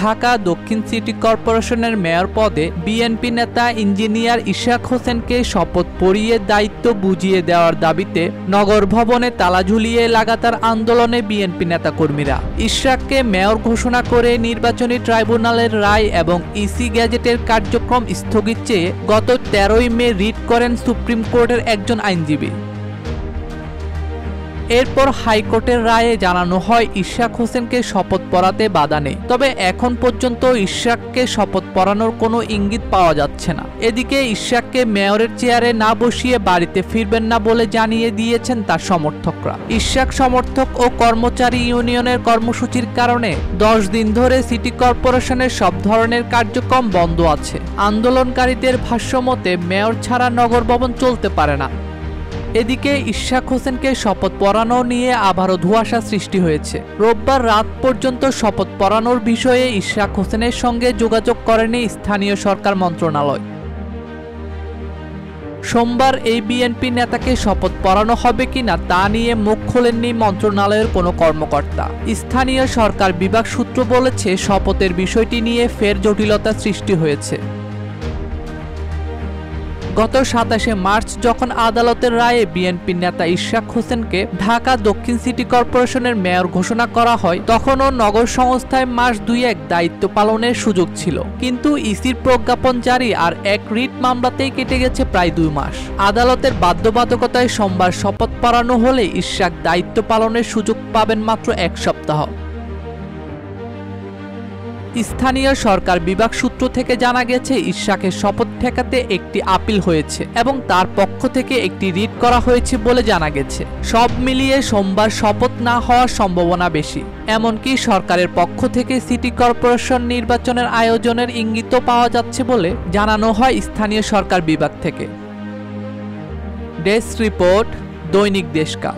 ঢাকা দক্ষিণ সিটি কর্পোরেশনের মেয়র পদে বিএনপি নেতা ইঞ্জিনিয়ার ইশরাক হোসেনকে শপথ পড়িয়ে দায়িত্ব বুঝিয়ে দেওয়ার দাবিতে নগর ভবনে তালা ঝুলিয়ে লাগাতার আন্দোলনে বিএনপি নেতাকর্মীরা। ইশরাককে মেয়র ঘোষণা করে নির্বাচনী ট্রাইব্যুনালের রায় এবং ইসি গ্যাজেটের কার্যক্রম স্থগিত চেয়ে গত 13ই মে রিট করেন সুপ্রিম কোর্টের একজন আইনজীবী। এরপর হাইকোর্টের রায়ে জানানো হয় ইশরাক হোসেনকে শপথ পড়াতে বাধা নেই, তবে এখন পর্যন্ত ইশরাককে শপথ পড়ানোর কোনো ইঙ্গিত পাওয়া যাচ্ছে না। এদিকে ইশরাককে মেয়রের চেয়ারে না বসিয়ে বাড়িতে ফিরবেন না বলে জানিয়ে দিয়েছেন তার সমর্থকরা। ইশরাক সমর্থক ও কর্মচারী ইউনিয়নের কর্মসূচির কারণে 10 দিন ধরে সিটি কর্পোরেশনের সব ধরনের কার্যক্রম বন্ধ আছে। আন্দোলনকারীদের ভাষ্যমতে মেয়র ছাড়া নগর ভবন চলতে পারে না। এদিকে ইশরাক হোসেনকে শপথ পড়ানো নিয়ে আবারও ধোঁয়াশা সৃষ্টি হয়েছে। রোববার রাত পর্যন্ত শপথ পড়ানোর বিষয়ে ইশরাক হোসেনের সঙ্গে যোগাযোগ করেনি স্থানীয় সরকার মন্ত্রণালয়। সোমবার এই বিএনপি নেতাকে শপথ পড়ানো হবে কিনা তা নিয়ে মুখ খোলেননি মন্ত্রণালয়ের কোনো কর্মকর্তা। স্থানীয় সরকার বিভাগ সূত্র বলেছে, শপথের বিষয়টি নিয়ে ফের জটিলতা সৃষ্টি হয়েছে। গত 27শে মার্চ যখন আদালতের রায়ে বিএনপি নেতা ইশরাক হোসেনকে ঢাকা দক্ষিণ সিটি কর্পোরেশনের মেয়র ঘোষণা করা হয়, তখনও নগর সংস্থায় মাস 2-1 দায়িত্ব পালনের সুযোগ ছিল। কিন্তু ইসির প্রজ্ঞাপন জারি আর এক রিট মামলাতেই কেটে গেছে প্রায় 2 মাস। আদালতের বাধ্যবাধকতায় সোমবার শপথ পড়ানো হলে ইশরাক দায়িত্ব পালনের সুযোগ পাবেন মাত্র 1 সপ্তাহ। স্থানীয় সরকার বিভাগ সূত্র থেকে জানা গেছে, ইশরাকের শপথ ঠেকাতে একটি আপিল হয়েছে এবং তার পক্ষ থেকে একটি রিট করা হয়েছে বলে জানা গেছে। সব মিলিয়ে সোমবার শপথ না হওয়ার সম্ভাবনা বেশি। এমনকি সরকারের পক্ষ থেকে সিটি কর্পোরেশন নির্বাচনের আয়োজনের ইঙ্গিতও পাওয়া যাচ্ছে বলে জানানো হয় স্থানীয় সরকার বিভাগ থেকে। ডেস্ক রিপোর্ট, দৈনিক দেশকাল।